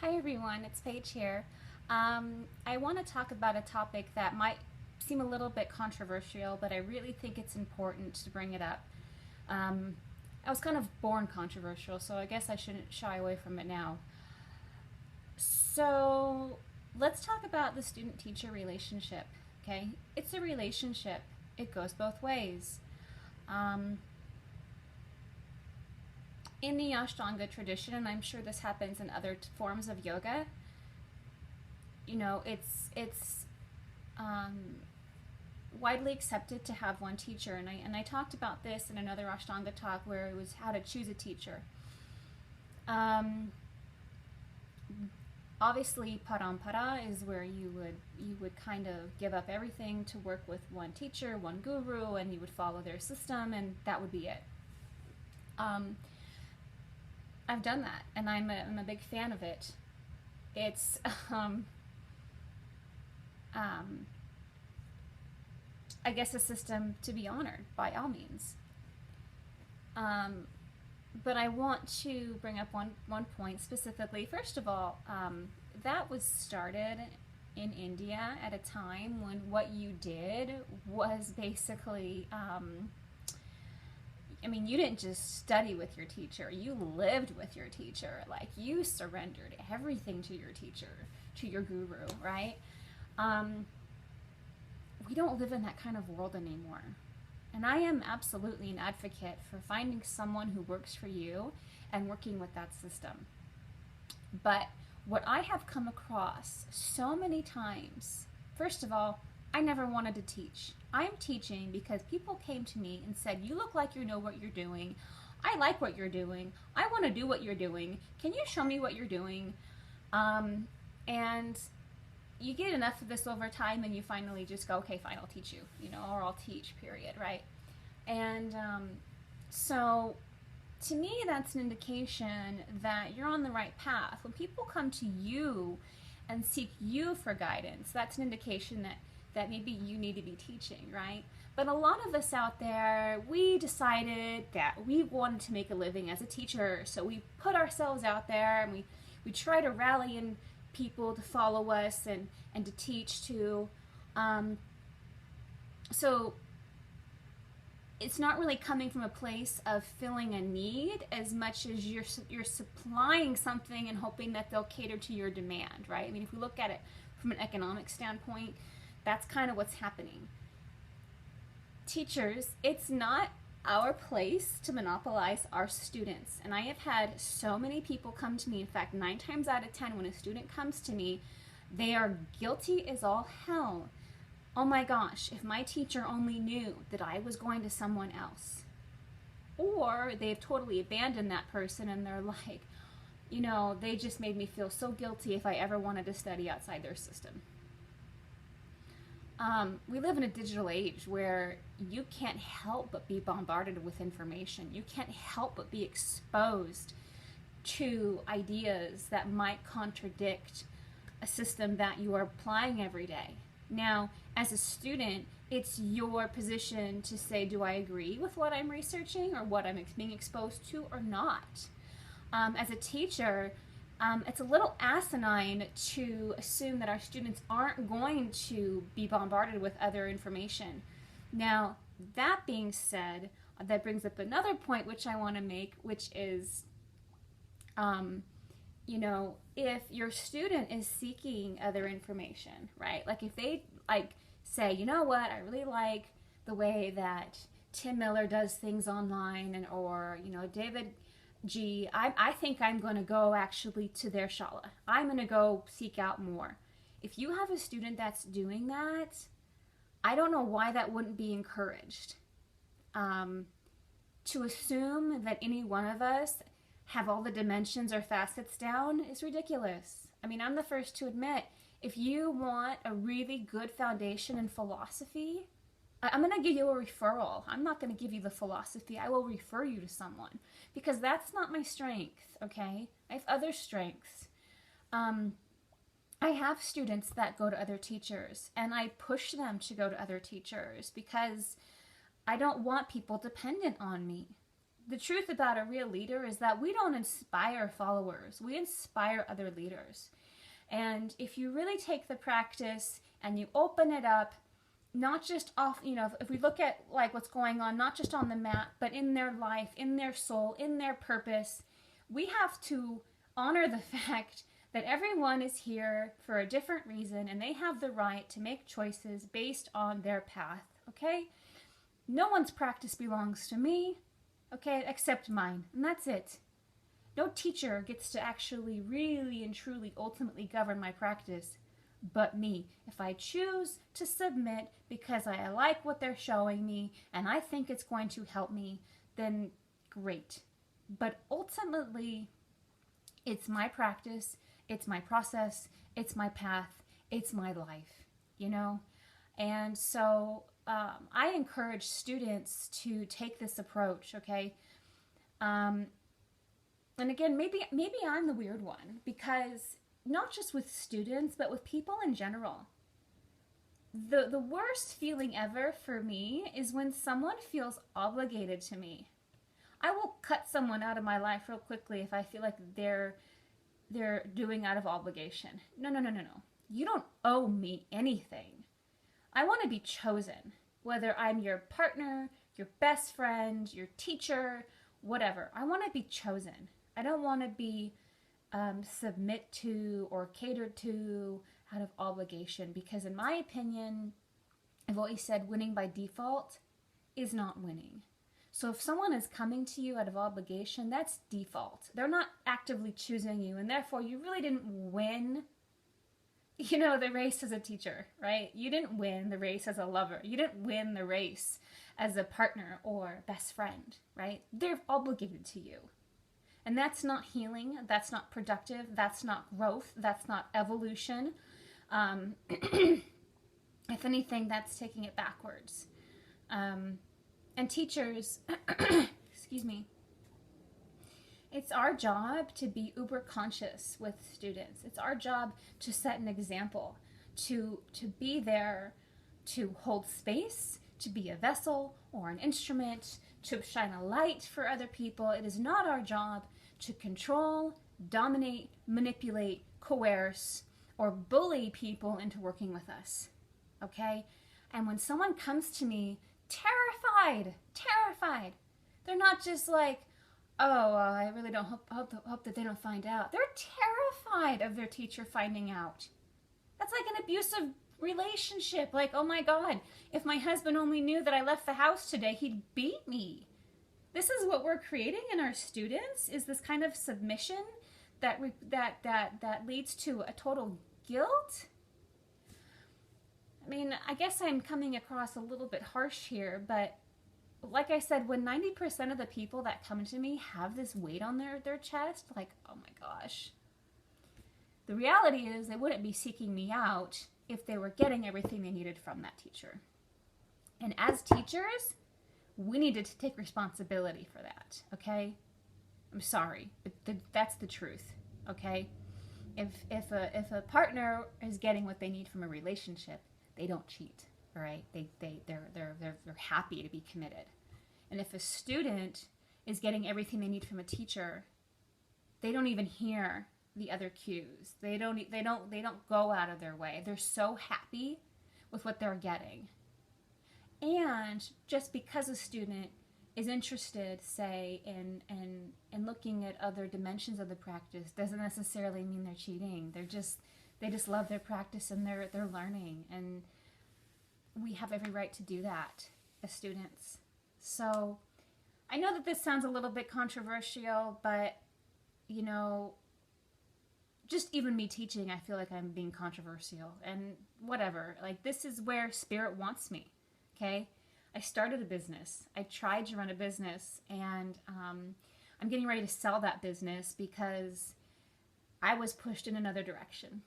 Hi everyone, it's Paige here. I want to talk about a topic that might seem a little bit controversial, but I really think it's important to bring it up. Um, I was kind of born controversial, so I guess I shouldn't shy away from it now. So, let's talk about the student teacher relationship, okay? It's a relationship, it goes both ways. Um, in the Ashtanga tradition, and I'm sure this happens in other forms of yoga, it's widely accepted to have one teacher, and I talked about this in another Ashtanga talk where it was how to choose a teacher. Um, Obviously, parampara is where you would kind of give up everything to work with one teacher, one guru, and you would follow their system, and that would be it. Um, I've done that, and I'm a big fan of it. It's um, um, I guess a system to be honored by all means. Um, but I want to bring up one point specifically. First of all, that was started in India at a time when what you did was basically, I mean, you didn't just study with your teacher, you lived with your teacher. Like, you surrendered everything to your teacher, to your guru, right? Um, we don't live in that kind of world anymore. And I am absolutely an advocate for finding someone who works for you and working with that system. But what I have come across so many times, first of all, I never wanted to teach. I'm teaching because people came to me and said, "You look like you know what you're doing. I like what you're doing. I want to do what you're doing. Can you show me what you're doing?" Um, and you get enough of this over time and you finally just go, "Okay, fine, I'll teach you, or I'll teach, period," right? And so to me, that's an indication that you're on the right path. When people come to you and seek you for guidance, that's an indication that maybe you need to be teaching, right? But a lot of us out there, we decided that we wanted to make a living as a teacher, so we put ourselves out there and we try to rally in people to follow us and to teach to. Um, so it's not really coming from a place of filling a need as much as you're supplying something and hoping that they'll cater to your demand, right? I mean, if we look at it from an economic standpoint, that's kind of what's happening. Teachers, it's not our place to monopolize our students. And I have had so many people come to me. In fact, 9 times out of 10, when a student comes to me, they are guilty as all hell. Oh my gosh, if my teacher only knew that I was going to someone else. Or they've totally abandoned that person and they're like, they just made me feel so guilty if I ever wanted to study outside their system. We live in a digital age where you can't help but be bombarded with information. You can't help but be exposed to ideas that might contradict a system that you are applying every day. Now, as a student, it's your position to say, do I agree with what I'm researching or what I'm being exposed to or not? As a teacher, it's a little asinine to assume that our students aren't going to be bombarded with other information. Now, that being said, that brings up another point which I want to make, which is, if your student is seeking other information, right? Like if they say, "You know what, I really like the way that Tim Miller does things online," or David G, I think I'm going to go actually to their shala. I'm going to go seek out more. If you have a student that's doing that, I don't know why that wouldn't be encouraged. To assume that any one of us have all the dimensions or facets down is ridiculous. I mean, I'm the first to admit, if you want a really good foundation in philosophy, I'm going to give you a referral. I'm not going to give you the philosophy. I will refer you to someone because that's not my strength, okay? I have other strengths. I have students that go to other teachers and I push them to go to other teachers because I don't want people dependent on me. the truth about a real leader is that we don't inspire followers. We inspire other leaders. And if you really take the practice and you open it up, not just off, if we look at like what's going on, not just on the mat, but in their life, in their soul, in their purpose, we have to honor the fact that everyone is here for a different reason and they have the right to make choices based on their path, okay? No one's practice belongs to me, okay, except mine, and that's it. No teacher gets to actually really and truly ultimately govern my practice but me. If I choose to submit because I like what they're showing me and I think it's going to help me, then great. But ultimately, it's my practice, it's my process, it's my path, it's my life, And so I encourage students to take this approach, okay? And again, maybe I'm the weird one, because not just with students, but with people in general. The worst feeling ever for me is when someone feels obligated to me. I will cut someone out of my life real quickly if I feel like they're doing out of obligation. No. You don't owe me anything. I want to be chosen, whether I'm your partner, your best friend, your teacher, whatever. I want to be chosen. I don't want to be submit to or catered to out of obligation, because in my opinion, I've always said winning by default is not winning. So if someone is coming to you out of obligation, that's default. They're not actively choosing you, and therefore you really didn't win, the race as a teacher, right? You didn't win the race as a lover. You didn't win the race as a partner or best friend, right? They're obligated to you. And that's not healing. That's not productive. That's not growth. That's not evolution. If anything, that's taking it backwards. And teachers, excuse me, it's our job to be uber conscious with students. It's our job to set an example, to be there, to hold space, to be a vessel or an instrument, to shine a light for other people. It is not our job to control, dominate, manipulate, coerce, or bully people into working with us, okay? And when someone comes to me terrified, they're not just like, oh, I really don't hope that they don't find out. They're terrified of their teacher finding out. That's like an abusive relationship. Like, oh my God, if my husband only knew that I left the house today, he'd beat me. This is what we're creating in our students, is this kind of submission that leads to a total guilt. I mean, I guess I'm coming across a little bit harsh here, but like I said, when 90% of the people that come to me have this weight on their chest, like, oh my gosh. The reality is they wouldn't be seeking me out if they were getting everything they needed from that teacher. And as teachers, we needed to take responsibility for that, okay? I'm sorry, but that's the truth, okay? If a partner is getting what they need from a relationship, they don't cheat, all right? They're happy to be committed. And if a student is getting everything they need from a teacher, they don't even hear the other cues. They don't go out of their way. They're so happy with what they're getting. And just because a student is interested, say, in looking at other dimensions of the practice, doesn't necessarily mean they're cheating. They just love their practice and they're learning, and we have every right to do that as students. So I know that this sounds a little bit controversial, but just even me teaching, I feel like I'm being controversial, and whatever. Like, this is where Spirit wants me. Okay, I started a business. I tried to run a business, and I'm getting ready to sell that business because I was pushed in another direction.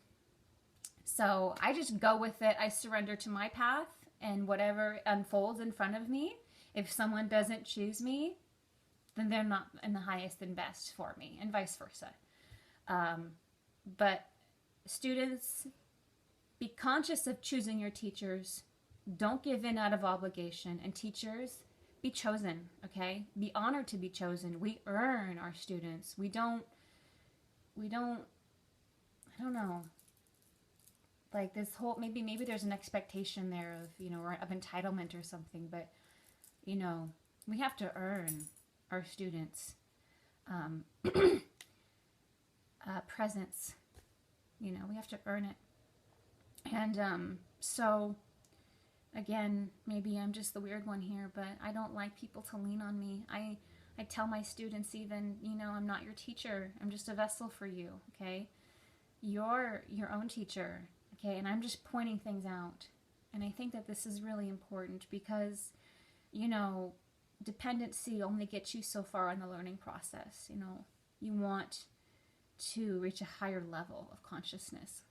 So I just go with it. I surrender to my path and whatever unfolds in front of me. If someone doesn't choose me, then they're not in the highest and best for me, and vice versa. But students, be conscious of choosing your teachers. Don't give in out of obligation. And teachers, be chosen, okay? Be honored to be chosen. We earn our students. We don't, I don't know, like this whole, maybe there's an expectation there of, or of entitlement or something, but, we have to earn our students' presence. We have to earn it. And so, again, maybe I'm just the weird one here, but I don't like people to lean on me. I tell my students even, I'm not your teacher. I'm just a vessel for you, okay? You're your own teacher, okay? And I'm just pointing things out. And I think that this is really important because, dependency only gets you so far in the learning process. You want to reach a higher level of consciousness.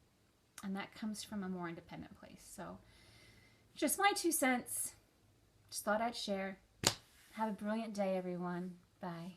And that comes from a more independent place. So, just my 2 cents. Just thought I'd share. Have a brilliant day, everyone. Bye.